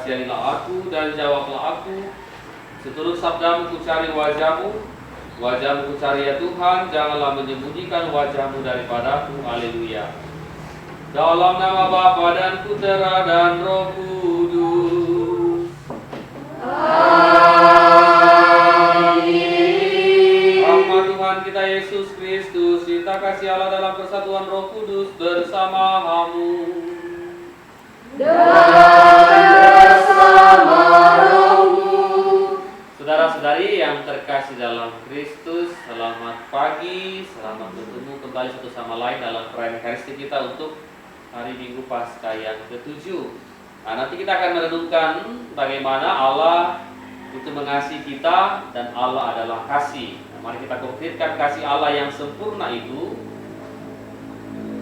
kasihanilah aku dan jawablah aku. Seturut sabdamu ku cari wajahmu, wajahmu ku cari ya Tuhan, janganlah menyembunyikan wajahmu daripadaku. Haleluya. Dalam nama Bapa dan Putera dan Roh Kudus. Amin. Rahmat Tuhan kita Yesus Kristus, cinta kasih Allah dalam persatuan Roh Kudus bersama-Mu. Saudara-saudari yang terkasih dalam Kristus, selamat pagi, selamat bertemu kembali satu sama lain dalam perayaan Ekaristi kita untuk hari Minggu Paskah yang ke-7. Nah, nanti kita akan merenungkan bagaimana Allah itu mengasihi kita dan Allah adalah kasih. Nah, mari kita konkretkan kasih Allah yang sempurna itu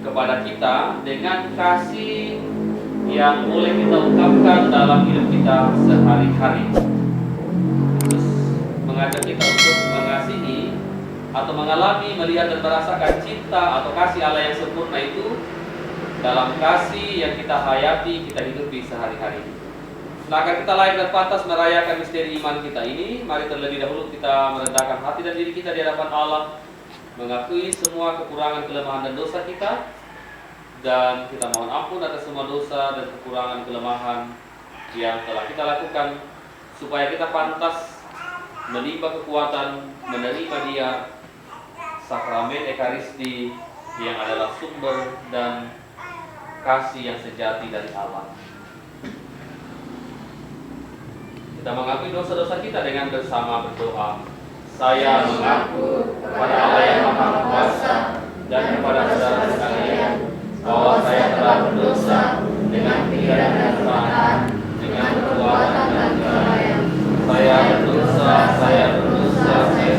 kepada kita dengan kasih yang boleh kita ungkapkan dalam hidup kita sehari-hari. Terus mengajak kita untuk mengasihi atau mengalami, melihat dan merasakan cinta atau kasih Allah yang sempurna itu dalam kasih yang kita hayati, kita hidupi sehari-hari. Nah, agar kita layak dan pantas merayakan misteri iman kita ini, mari terlebih dahulu kita merendahkan hati dan diri kita di hadapan Allah, mengakui semua kekurangan, kelemahan dan dosa kita, dan kita mohon ampun atas semua dosa dan kekurangan, kelemahan yang telah kita lakukan, supaya kita pantas menimba kekuatan, menerima Dia, sakramen Ekaristi yang adalah sumber dan kasih yang sejati dari Allah. Kita mengakui dosa-dosa kita dengan bersama berdoa. Saya mengaku kepada Allah yang Maha Kuasa dan kepada saudara sekalian bahwa saya telah berdosa dengan pikiran dan perkataan, dengan perbuatan dan kelalaian. Saya berdosa, saya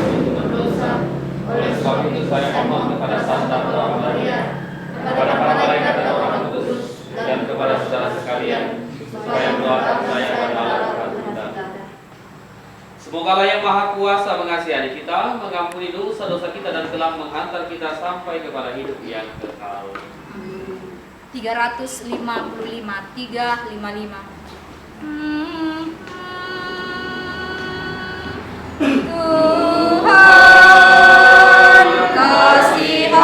sungguh berdosa. Oleh sebab itu saya mohon kepada Santa Maria, kepada para malaikat dan orang kudus, dan kepada saudara sekalian, supaya mendoakan saya kepada Allah Tuhan kita. Semoga Allah yang Maha Kuasa mengasihi kita, mengampuni dosa-dosa kita, dan telah menghantar kita sampai kepada hidup yang kekal. 355. Tuhan kasihanilah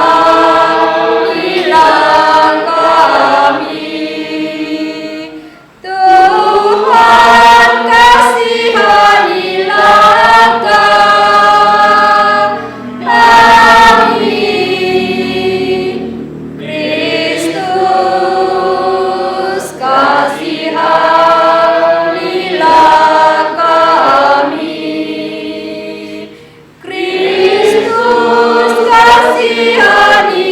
kami, Tuhan kasihanilah kami, Kristus kasihanilah kami, Kristus kasihanilah kami,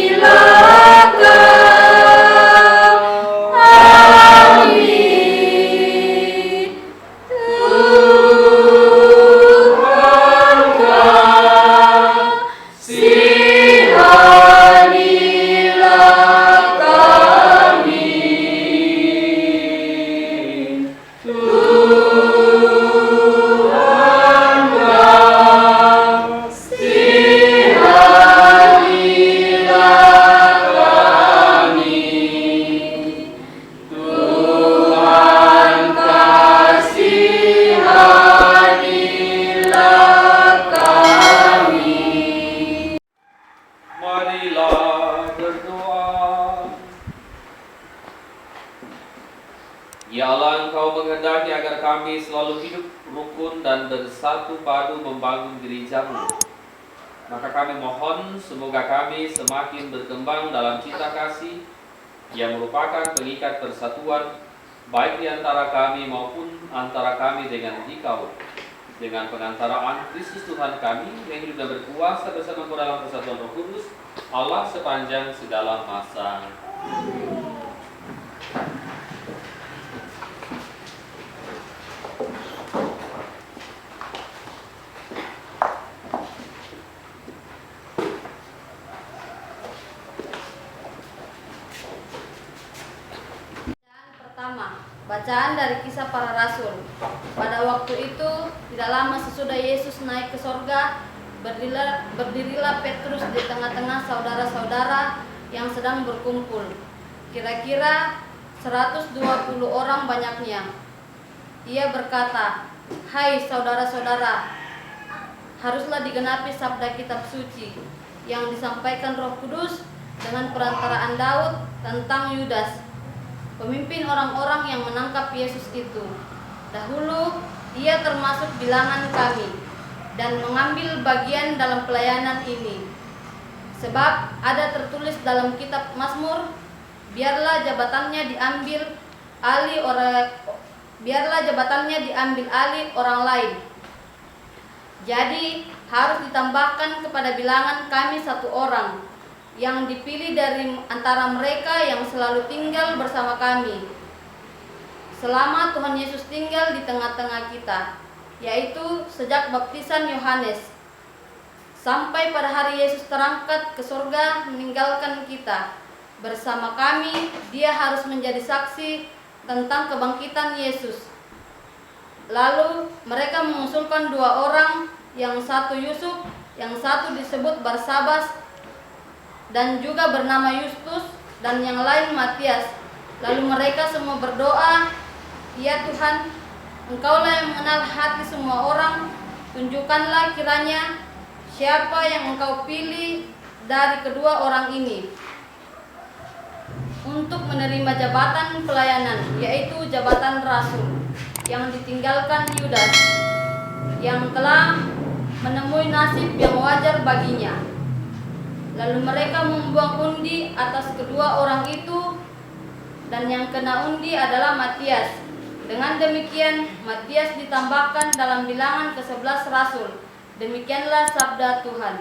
Tuhan kasihanilah kami, Tuhan kasihanilah kami, Tuhan kasihanilah kami. Marilah berdoa. Ya Allah, Engkau menghendaki agar kami selalu hidup rukun dan bersatu padu membangun gereja-Mu. Maka kami mohon semoga kami semakin berkembang dalam cinta kasih yang merupakan pengikat persatuan baik di antara kami maupun antara kami dengan Engkau, dengan pengantaraan Kristus Tuhan kami yang hidup dan berkuasa bersama Engkau dalam persatuan Roh Kudus, Allah sepanjang segala masa. Pertama, bacaan dari Kisah Para Rasul. Pada waktu itu, tidak lama sesudah Yesus naik ke sorga, berdirilah Petrus di tengah-tengah saudara-saudara yang sedang berkumpul. Kira-kira 120 orang banyaknya. ia berkata, "Hai saudara-saudara, haruslah digenapi sabda kitab suci yang disampaikan Roh Kudus dengan perantaraan Daud tentang Yudas, pemimpin orang-orang yang menangkap Yesus itu. Dahulu ia termasuk bilangan kami dan mengambil bagian dalam pelayanan ini. Sebab ada tertulis dalam kitab Mazmur, biarlah jabatannya diambil alih orang lain. Jadi harus ditambahkan kepada bilangan kami satu orang yang dipilih dari antara mereka yang selalu tinggal bersama kami selama Tuhan Yesus tinggal di tengah-tengah kita, yaitu sejak baptisan Yohanes sampai pada hari Yesus terangkat ke surga meninggalkan kita. Bersama kami dia harus menjadi saksi tentang kebangkitan Yesus." Lalu mereka mengusulkan 2 orang, yang satu Yusuf, yang satu disebut Barsabas dan juga bernama Yustus, dan yang lain Matias. Lalu mereka semua berdoa, "Ya Tuhan, Engkaulah yang mengenal hati semua orang, tunjukkanlah kiranya siapa yang Engkau pilih dari kedua orang ini untuk menerima jabatan pelayanan, yaitu jabatan rasul, yang ditinggalkan Yudas, yang telah menemui nasib yang wajar baginya." Lalu mereka membuang undi atas kedua orang itu, dan yang kena undi adalah Matias. Dengan demikian Matias ditambahkan dalam bilangan ke-11 rasul. Demikianlah sabda Tuhan.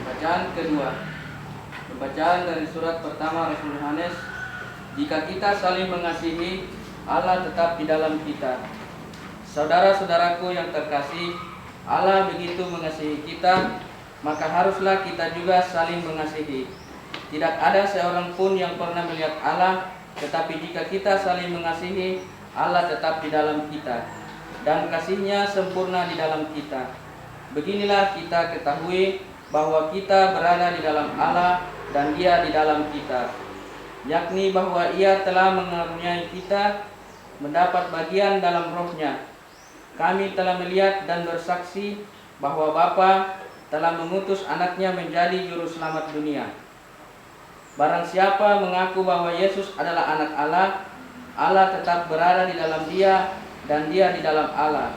Bacaan kedua. Pembacaan dari surat pertama Rasul Yohanes. Jika kita saling mengasihi, Allah tetap di dalam kita. Saudara-saudaraku yang terkasih, Allah begitu mengasihi kita, maka haruslah kita juga saling mengasihi. Tidak ada seorang pun yang pernah melihat Allah, tetapi jika kita saling mengasihi, Allah tetap di dalam kita, dan kasih-Nya sempurna di dalam kita. Beginilah kita ketahui bahwa kita berada di dalam Allah dan Dia di dalam kita, yakni bahwa Ia telah mengaruniai kita mendapat bagian dalam Roh-Nya. Kami telah melihat dan bersaksi bahwa Bapa telah mengutus Anak-Nya menjadi juru selamat dunia. Barang siapa mengaku bahwa Yesus adalah Anak Allah, Allah tetap berada di dalam Dia dan Dia di dalam Allah.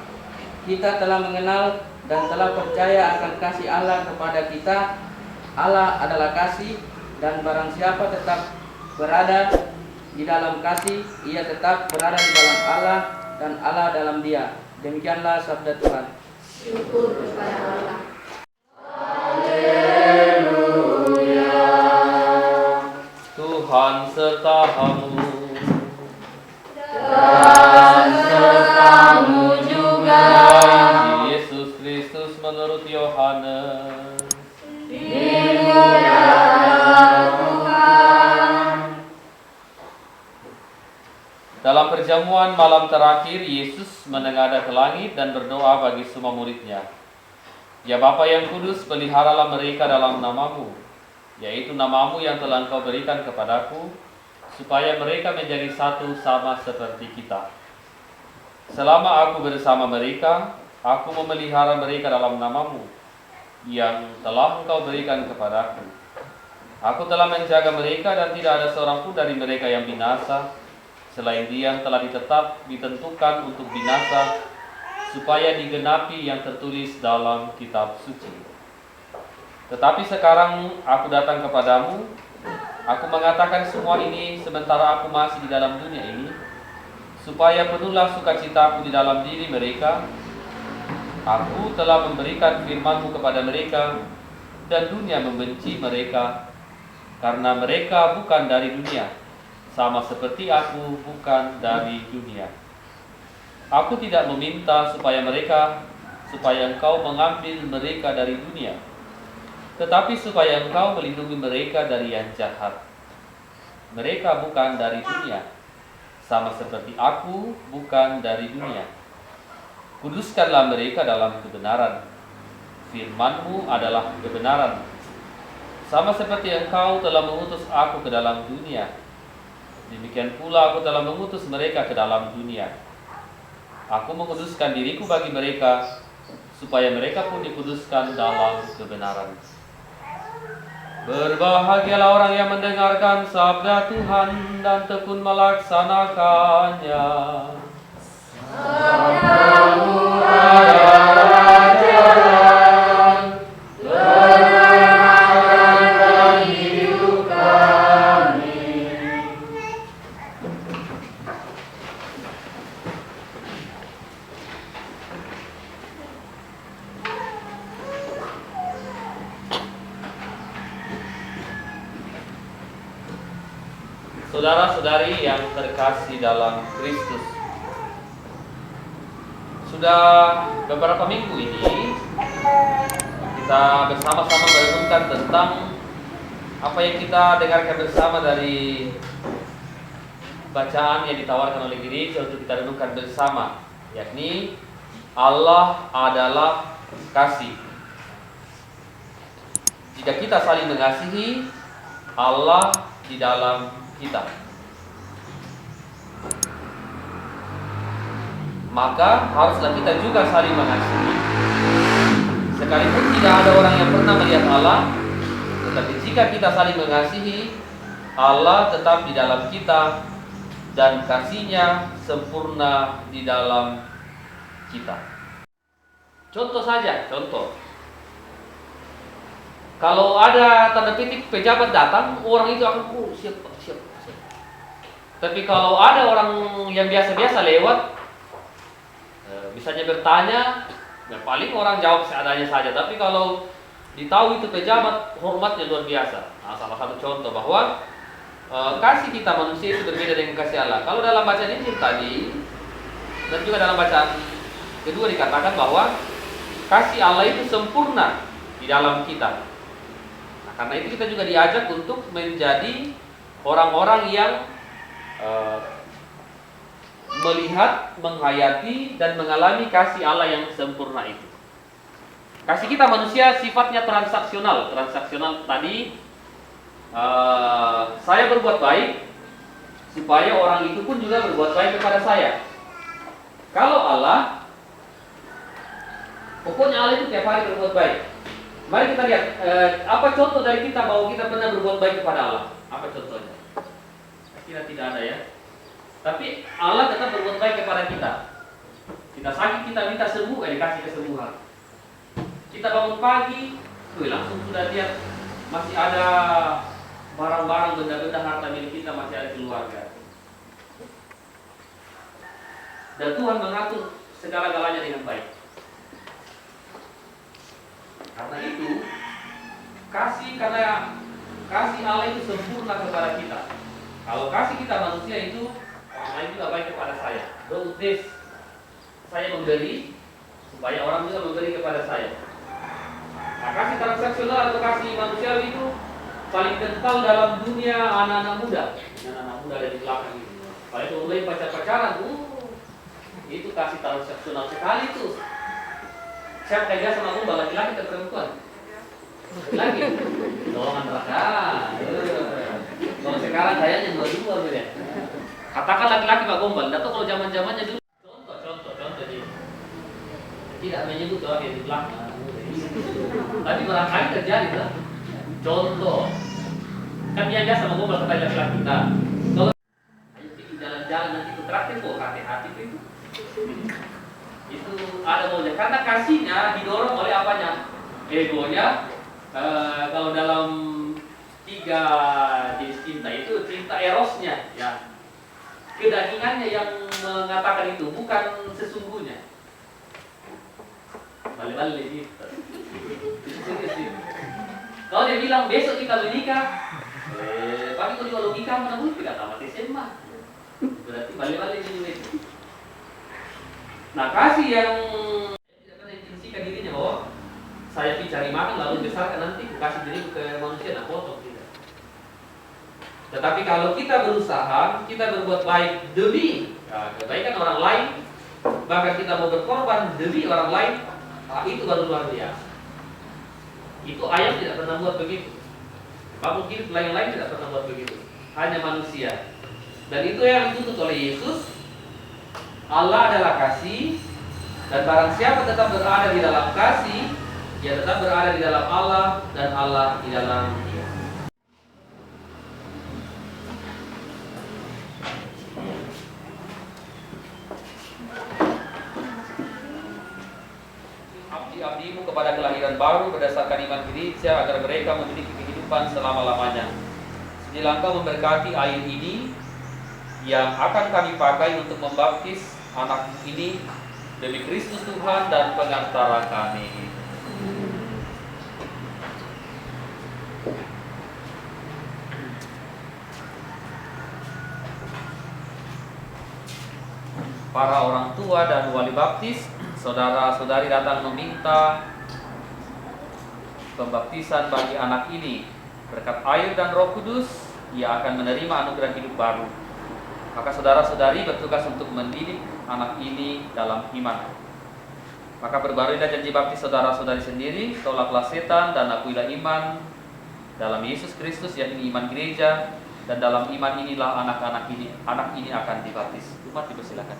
Kita telah mengenal dan telah percaya akan kasih Allah kepada kita. Allah adalah kasih, dan barang siapa tetap berada di dalam kasih, ia tetap berada di dalam Allah dan Allah dalam Dia. Demikianlah sabda Tuhan. Syukur kepada Allah. Haleluya. Tuhan sertamu. Dan sertamu juga. Yesus Kristus menurut Yohanes. Dimuliakan Tuhan. Dalam perjamuan malam terakhir, Yesus menengadah ke langit dan berdoa bagi semua murid-Nya. Ya Bapa yang kudus, peliharalah mereka dalam nama-Mu, yaitu nama-Mu yang telah Engkau berikan kepadaku, supaya mereka menjadi satu sama seperti kita. Selama aku bersama mereka, aku memelihara mereka dalam namamu yang telah engkau berikan kepadaku. Aku telah menjaga mereka dan tidak ada seorang pun dari mereka yang binasa, selain dia yang telah ditentukan untuk binasa, supaya digenapi yang tertulis dalam kitab suci. Tetapi sekarang aku datang kepadamu, aku mengatakan semua ini sementara aku masih di dalam dunia ini, supaya penuhlah sukacitaku di dalam diri mereka. Aku telah memberikan firman-Mu kepada mereka, dan dunia membenci mereka, karena mereka bukan dari dunia, sama seperti aku bukan dari dunia. Aku tidak meminta supaya Engkau mengambil mereka dari dunia, tetapi supaya Engkau melindungi mereka dari yang jahat. Mereka bukan dari dunia, sama seperti aku bukan dari dunia. Kuduskanlah mereka dalam kebenaran. Firman-Mu adalah kebenaran. Sama seperti Engkau telah mengutus aku ke dalam dunia, demikian pula aku telah mengutus mereka ke dalam dunia. Aku menguduskan diriku bagi mereka, supaya mereka pun dikuduskan dalam kebenaran. Berbahagialah orang yang mendengarkan sabda Tuhan dan tekun melaksanakannya. Sabda-Mu adalah jalan, kebenaran dan hidup kami. Saudara-saudari yang terkasih dalam Kristus, sudah beberapa minggu ini kita bersama-sama merenungkan tentang apa yang kita dengarkan bersama dari bacaan yang ditawarkan oleh gereja untuk kita renungkan bersama, yakni Allah adalah kasih. Jika kita saling mengasihi, Allah di dalam kita, maka haruslah kita juga saling mengasihi. Sekalipun tidak ada orang yang pernah melihat Allah, tetapi jika kita saling mengasihi, Allah tetap di dalam kita dan kasih-Nya sempurna di dalam kita. Contoh saja, kalau ada tanda petik pejabat datang, orang itu akan siap. Tapi kalau ada orang yang biasa-biasa lewat, misalnya bertanya, ya paling orang jawab seadanya saja. Tapi kalau ditahu itu pejabat, hormatnya luar biasa. Nah, salah satu contoh bahwa kasih kita manusia itu berbeda dengan kasih Allah. Kalau dalam bacaan Injil tadi dan juga dalam bacaan kedua dikatakan bahwa kasih Allah itu sempurna di dalam kita. Nah, karena itu kita juga diajak untuk menjadi orang-orang yang melihat, menghayati, dan mengalami kasih Allah yang sempurna itu. Kasih kita manusia sifatnya transaksional. Transaksional tadi, saya berbuat baik supaya orang itu pun juga berbuat baik kepada saya. Kalau Allah, pokoknya Allah itu tiap hari berbuat baik. Mari kita lihat, apa contoh dari kita bahwa kita pernah berbuat baik kepada Allah? Apa contohnya? Kira tidak ada ya. Tapi Allah tetap berbuat baik kepada kita. Kita sakit, kita minta sembuh, dikasih kesembuhan. Kita bangun pagi, langsung sudah lihat masih ada barang-barang, benda-benda harta milik kita, masih ada keluarga. Dan Tuhan mengatur segala-galanya dengan baik. Karena itu, karena kasih Allah itu sempurna kepada kita. Kalau kasih kita manusia itu, orang lain juga baik kepada saya. Do this, saya memberi supaya orang juga memberi kepada saya. Nah, kasih transaksional atau kasih manusiawi itu paling kental dalam dunia anak-anak muda. Anak-anak muda ada di belakang itu. Kalau itu mulai pacar-pacaran, itu kasih transaksional sekali tuh. Siapa kayak sama gombal, laki-laki atau perempuan? Laki-laki. Tolongan neraka. Kalau sekarang kayaknya dua-dua beda. Katakan laki-laki Pak Gombal, atau kalau zaman-zamannya dulu. Contoh. Tidak menyebut orang yang di belakang. Tapi barangkali terjadi kan? Contoh, kan yang biasa mengobrol kata laki-laki kita. Kalau ayo pergi jalan-jalan nanti itu terakhir kok hati-hati itu. Itu ada maunya karena kasihnya didorong oleh apanya? Egonya. Kalau dalam 3 jenis cinta itu cinta erosnya, ya kedagingannya yang mengatakan itu bukan sesungguhnya. Balik-balik gitu. Itu serius sih. Kalau dia bilang besok kita menikah, pagi kalau logika mana mungkin tidak tamat SMA. Berarti balik-balik itu. Nah kasih yang tidak pernah intrisikan dirinya bahwa saya pergi cari makan lalu besarkan nanti kasih diriku ke manusia, nah potong tidak. Tetapi kalau kita berusaha, kita berbuat baik demi kebaikan orang lain, bahkan kita mau berkorban demi orang lain, itu baru luar biasa. Itu ayam tidak pernah buat begitu. Makhluk hidup yang lain tidak pernah buat begitu. Hanya manusia. Dan itu yang dituntut oleh Yesus. Allah adalah kasih, dan barang siapa tetap berada di dalam kasih, dia tetap berada di dalam Allah, dan Allah di dalam dia. Abdi-abdimu kepada kelahiran baru berdasarkan iman gereja agar mereka memiliki kehidupan selama-lamanya. Sinilah Engkau memberkati air ini yang akan kami pakai untuk membaptis anak ini demi Kristus Tuhan dan pengantara kami. Para orang tua dan wali baptis, saudara-saudari datang meminta pembaptisan bagi anak ini. Berkat air dan Roh Kudus, ia akan menerima anugerah hidup baru. Maka saudara-saudari bertugas untuk mendidik anak ini dalam iman. Maka perbaruilah janji baptis saudara-saudari sendiri, tolaklah setan dan akuilah iman dalam Yesus Kristus, yakni iman gereja, dan dalam iman inilah anak ini akan dibaptis. Umat dipersilakan.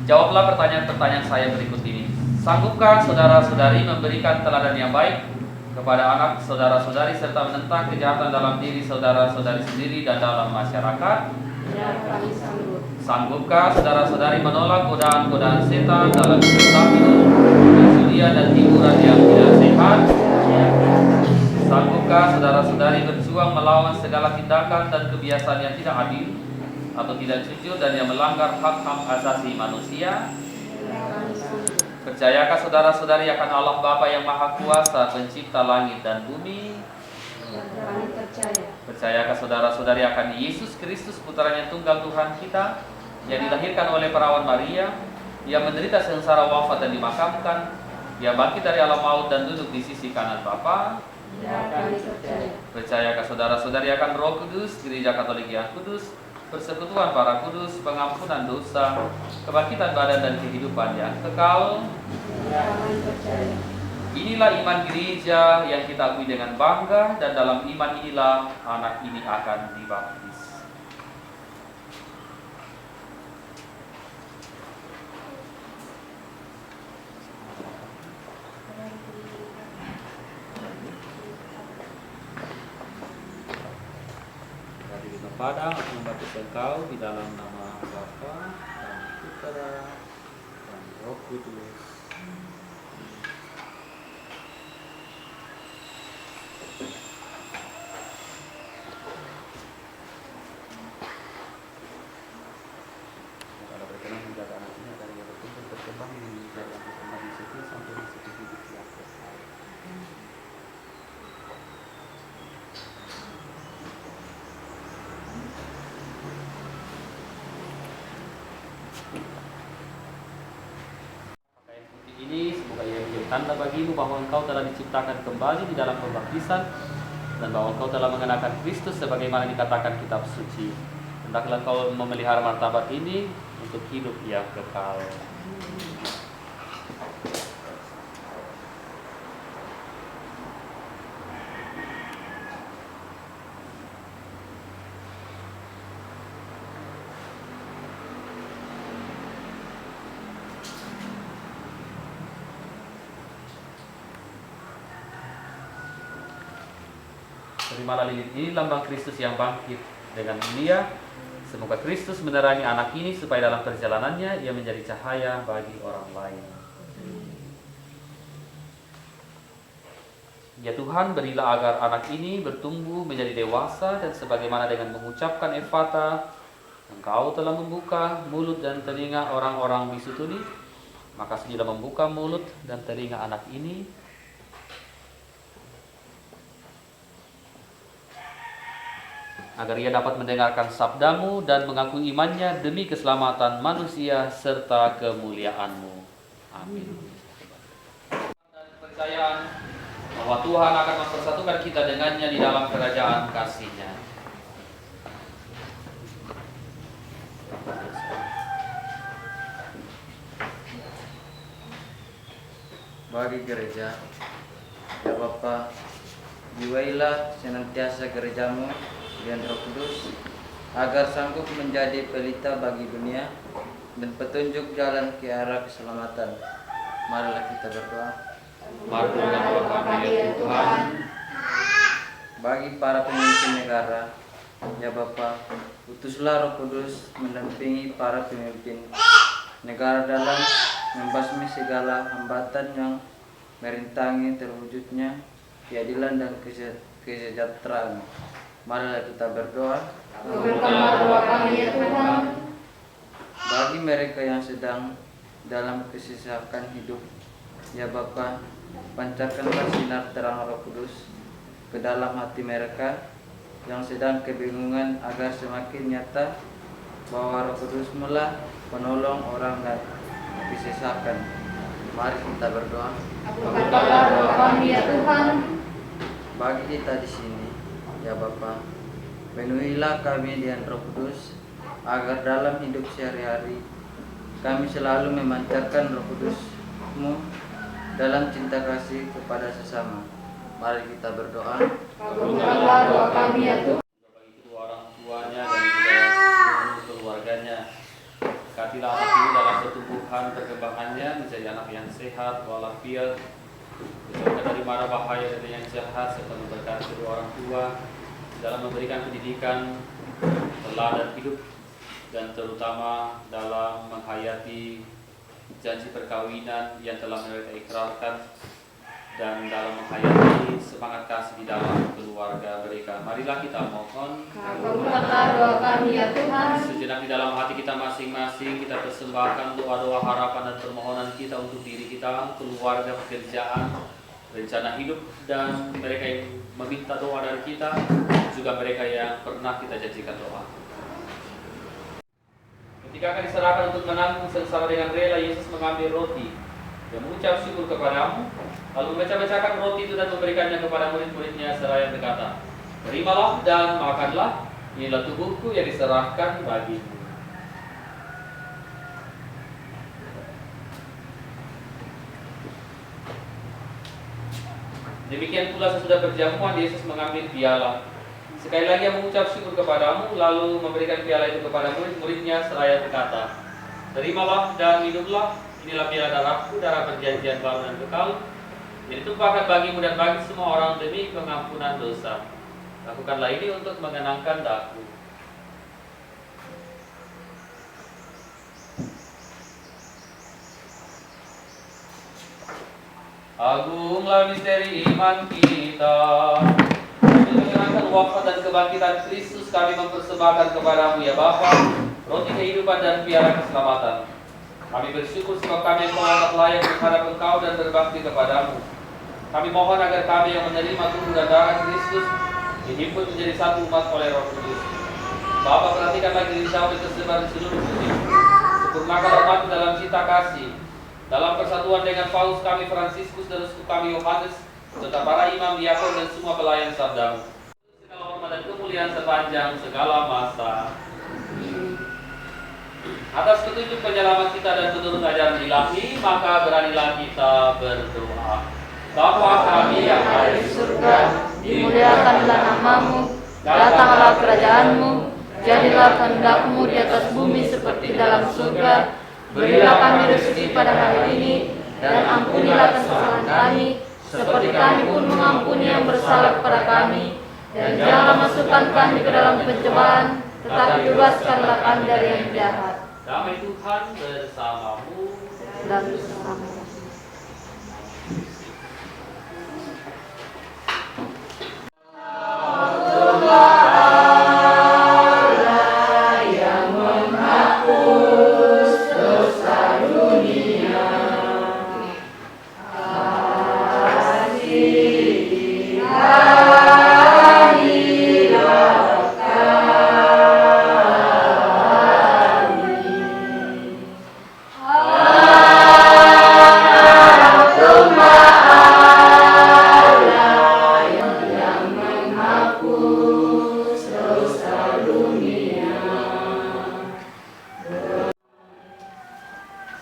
Jawablah pertanyaan-pertanyaan saya berikut ini. Sanggupkah saudara-saudari memberikan teladan yang baik kepada anak saudara-saudari serta menentang kejahatan dalam diri saudara-saudari sendiri dan dalam masyarakat? Ya, kami sanggup. Sanggupkah saudara-saudari menolak godaan-godaan setan dalam hidup tampil, perjudian dan hiburan yang tidak sehat? Sanggupkah saudara-saudari berjuang melawan segala tindakan dan kebiasaan yang tidak adil atau tidak jujur dan yang melanggar hak-hak asasi manusia? Percayakah saudara-saudari akan Allah Bapa yang Maha Kuasa, pencipta langit dan bumi? Kami percaya. Percayakah saudara-saudari akan Yesus Kristus, putranya tunggal Tuhan kita, yang dilahirkan oleh perawan Maria, yang menderita sengsara wafat dan dimakamkan, yang bangkit dari alam maut dan duduk di sisi kanan Bapa? Ya, kami percaya. Percayakah saudara-saudari akan Roh Kudus, Gereja Katolik yang kudus, persekutuan para kudus, pengampunan dosa, kebangkitan badan dan kehidupan yang kekal? Ya, kami percaya. Inilah iman gereja yang kita akui dengan bangga, dan dalam iman inilah anak ini akan dibaptis. Padang akan membaptis engkau di dalam nama Bapa dan Putra dan Roh Kudus. Kalau berkenan menjaga anak ini agar ia bertumbuh berkembang menjadi yang berkembang di situ sampai di situ hidup yang kekal. Ini semoga ia menjadi tanda bagimu bahwa engkau telah diciptakan kembali di dalam pembaptisan dan bahwa engkau telah mengenakan Kristus sebagaimana dikatakan kitab suci. Hendaklah engkau memelihara martabat ini untuk hidup yang kekal. terimalah lilin ini lambang Kristus yang bangkit dengan mulia. Semoga Kristus menerangi anak ini supaya dalam perjalanannya ia menjadi cahaya bagi orang lain. Ya Tuhan, berilah agar anak ini bertumbuh menjadi dewasa dan sebagaimana dengan mengucapkan Efata, Engkau telah membuka mulut dan telinga orang-orang bisu tuli, maka sudilah membuka mulut dan telinga anak ini agar ia dapat mendengarkan sabdamu dan mengakui imannya demi keselamatan manusia serta kemuliaan-Mu. Amin. Dan kepercayaan bahwa Tuhan akan mempersatukan kita dengannya di dalam kerajaan kasih-Nya. Bagi gereja, ya Bapa, jiwailah senantiasa gerejamu dengan Roh Kudus, agar sanggup menjadi pelita bagi dunia dan petunjuk jalan ke arah keselamatan. Marilah kita berdoa. Mari dengan doa kami ya Tuhan. Bagi para pemimpin negara, ya Bapa, utuslah Roh Kudus mendampingi para pemimpin negara dalam membasmi segala hambatan yang merintangi terwujudnya keadilan dan kesejahteraan. Marilah kita berdoa. Kabulkanlah doa kami ya Tuhan. Bagi mereka yang sedang dalam kesesakan hidup, ya Bapa, pancarkanlah sinar terang Roh Kudus ke dalam hati mereka yang sedang kebingungan, agar semakin nyata bahwa Roh Kudus lah penolong orang dan kesesakan. Mari kita berdoa. Kabulkanlah doa kami ya Tuhan. Bagi kita di sini, ya Bapa, penuhilah kami dengan Roh Kudus, agar dalam hidup sehari-hari kami selalu memancarkan Roh Kudus-Mu dalam cinta kasih kepada sesama. Mari kita berdoa. Kabulkanlah doa kami ya Tuhan. Bagi kedua orang tuanya dan juga seluruh keluarganya, berkatilah anak ini dalam pertumbuhan perkembangannya menjadi anak yang sehat walafiat, dijauhkan dari mara bahaya dan yang jahat, serta memberkati kedua orang tua dalam memberikan pendidikan, teladan hidup, dan terutama dalam menghayati janji perkawinan yang telah mereka ikrarkan, dan dalam menghayati semangat kasih di dalam keluarga mereka. Marilah kita mohon. Kabulkanlah doa kami ya Tuhan. Sejenak di dalam hati kita masing-masing kita persembahkan doa-doa harapan dan permohonan kita untuk diri kita, keluarga, pekerjaan, rencana hidup, dan mereka yang meminta doa dari kita, juga mereka yang pernah kita janjikan doa. Ketika akan diserahkan untuk menanggung sengsara dengan rela, Yesus mengambil roti dan mengucap syukur kepadamu, lalu membaca-bacakan roti itu dan memberikannya kepada murid-muridnya seraya berkata, "Terimalah dan makanlah, inilah tubuhku yang diserahkan bagimu." Demikian pula sesudah perjamuan, Yesus mengambil piala. Sekali lagi yang mengucap syukur kepadamu, lalu memberikan piala itu kepada murid-muridnya seraya berkata, "Terimalah dan minumlah, inilah piala darahku, darah perjanjian baru dan kekal, yang ditumpahkan bagimu dan bagi semua orang demi pengampunan dosa. Lakukanlah ini untuk mengenangkan daku." Agunglah misteri iman kita. Demi mengenangkan wafat dan kebangkitan Kristus, kami mempersembahkan kepadamu ya Bapa, roti kehidupan dan piala keselamatan. Kami bersyukur sebab kami yang menganggap layak menghadap Engkau dan berbakti kepadamu. Kami mohon agar kami yang menerima tubuh dan darah Kristus dihimpun menjadi satu umat oleh Roh Kudus. Bapa, perhatikanlah gereja yang tersebar di seluruh bumi. Sempurnakan umat dalam cinta kasih. Dalam persatuan dengan Paus kami Fransiskus dan Uskup kami Yohanes, serta para imam, diakon dan semua pelayan sabdamu. Segala hormat dan kemuliaan sepanjang segala masa. Atas petunjuk penyelamat kita dan menurut ajaran ilahi, maka beranilah kita berdoa. Bapa kami yang ada di surga, Dimuliakanlah namamu, datanglah kerajaanmu, jadilah kehendak-Mu di atas bumi seperti dalam surga. Berilah kami rezeki pada hari ini, dan ampunilah kesalahan kami, seperti kami pun mengampuni yang bersalah kepada kami. Dan jangan masukkan kami ke dalam pencobaan, tetapi bebaskanlah kami dari yang jahat. Damai Tuhan bersamamu. Dan bersama.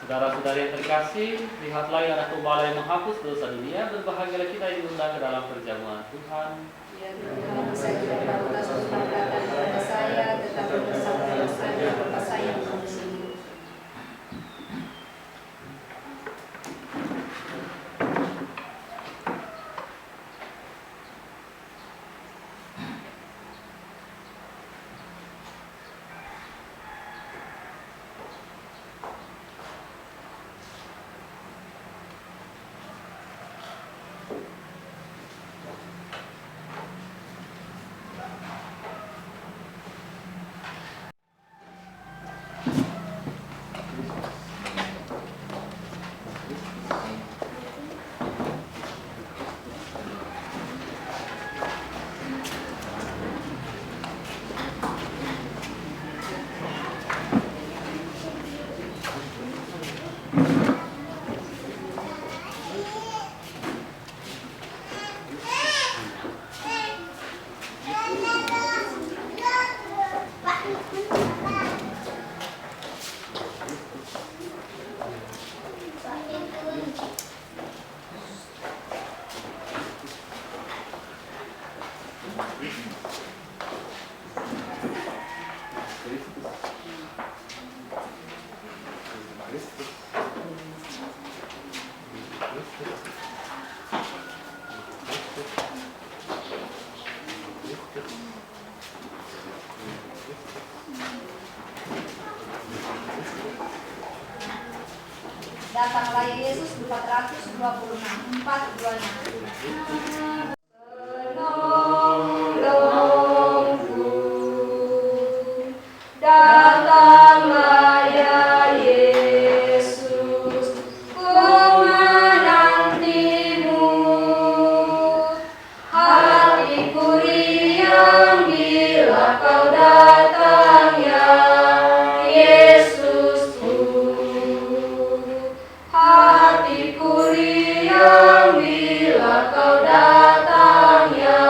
Saudara-saudari yang terkasih, lihatlah ya Anak Domba yang menghapus dosa dunia. Berbahagialah kita yang diundang ke dalam perjamuan Tuhan. Ya Tuhan, saya tidak pantas untuk berkata kepada saya, tetapi bersabdalah saja maka saya akan sembuh. Datanglah Yesus 426 426. Penolongku, datanglah ya Yesus, ku menantimu. Hatiku riang bila kau datang ya Yesusku. Hatiku riang bila kau datang ya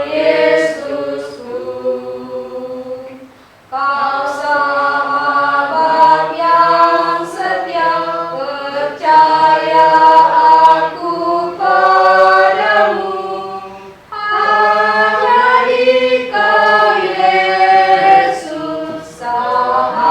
Yesusku. Kau sahabat yang setia, percaya aku padamu. Hanya di Kau Yesus sahabatku.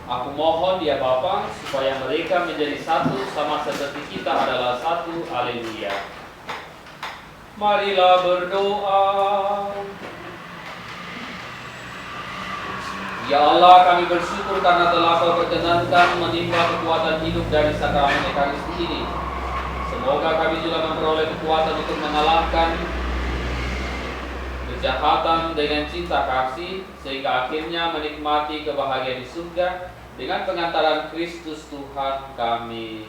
Aku mohon ya Bapa, supaya mereka menjadi satu sama seperti kita adalah satu. Haleluya. Marilah berdoa. Ya Allah, kami bersyukur karena telah Kau perkenankan menimba kekuatan hidup dari sakramen Ekaristi ini. Semoga kami juga memperoleh kekuatan untuk mengalahkan kejahatan dengan cinta kasih, sehingga akhirnya menikmati kebahagiaan di surga dengan pengantaran Kristus Tuhan kami.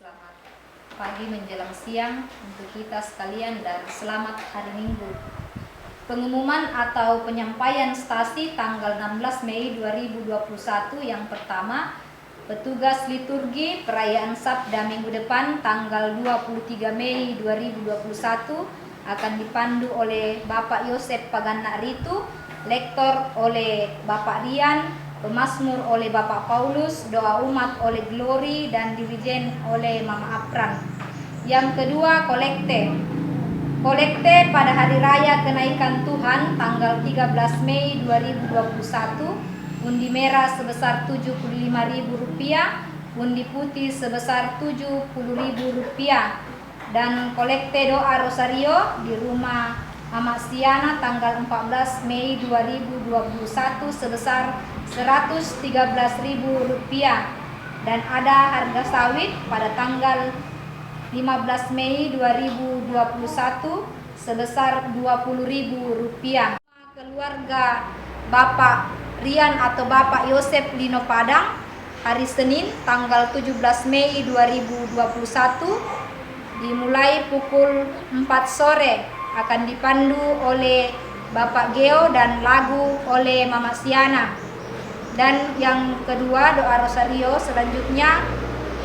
Selamat pagi menjelang siang untuk kita sekalian dan selamat hari Minggu. Pengumuman atau penyampaian stasi tanggal 16 Mei 2021 yang pertama, petugas liturgi perayaan Sabda minggu depan tanggal 23 Mei 2021 akan dipandu oleh Bapak Yosef Pagana Ritu, lektor oleh Bapak Rian, pemazmur oleh Bapak Paulus, doa umat oleh Glory, dan dirijen oleh Mama Apran. Yang kedua, kolekte. Kolekte pada Hari Raya Kenaikan Tuhan tanggal 13 Mei 2021, undi merah sebesar Rp75.000, undi putih sebesar Rp70.000, dan kolekte doa Rosario di rumah Mama Siana tanggal 14 Mei 2021 sebesar Rp113.000, dan ada harga sawit pada tanggal 15 Mei 2021 sebesar Rp20.000. Keluarga Bapak Rian atau Bapak Yosef Lino Padang hari Senin tanggal 17 Mei 2021 dimulai pukul 4 sore, akan dipandu oleh Bapak Geo dan lagu oleh Mama Siana. Dan yang kedua, doa Rosario selanjutnya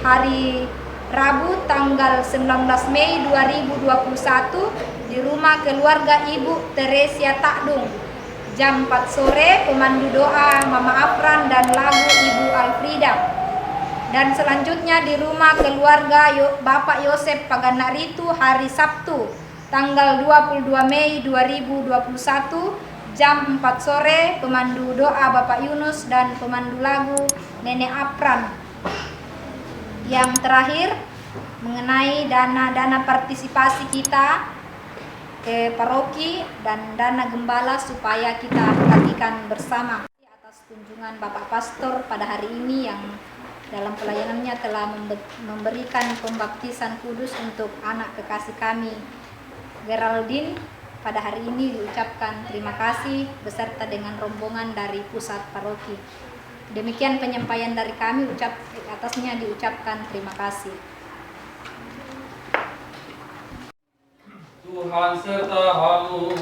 hari Rabu tanggal 19 Mei 2021 di rumah keluarga Ibu Teresia Takdung. Jam 4 sore pemandu doa Mama Afran dan lagu Ibu Alfrida. Dan selanjutnya di rumah keluarga Bapak Yosef Pagana Ritu hari Sabtu tanggal 22 Mei 2021 jam 4 sore pemandu doa Bapak Yunus dan pemandu lagu Nenek Apran. Yang terakhir mengenai dana partisipasi kita ke paroki dan dana gembala supaya kita perhatikan bersama. Atas kunjungan Bapak Pastor pada hari ini yang dalam pelayanannya telah memberikan pembaptisan kudus untuk anak kekasih kami Geraldine, pada hari ini diucapkan terima kasih beserta dengan rombongan dari pusat paroki. Demikian penyampaian dari kami, atasnya diucapkan terima kasih. Tuhan sertamu.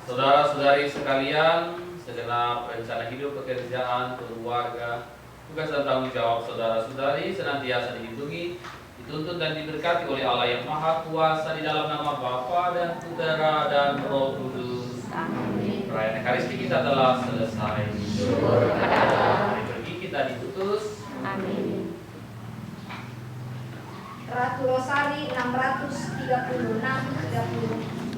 Saudara-saudari sekalian, segenap rencana hidup, pekerjaan, keluarga, tugas dan tanggung jawab saudara-saudari senantiasa dilindungi, dituntun dan diberkati oleh Allah yang Maha Kuasa di dalam nama Bapa dan Putera dan Roh Kudus. Amin. Perayaan Ekaristi kita telah selesai. Mari pergi kita diputus. Amin. Ratu Rosari 636 30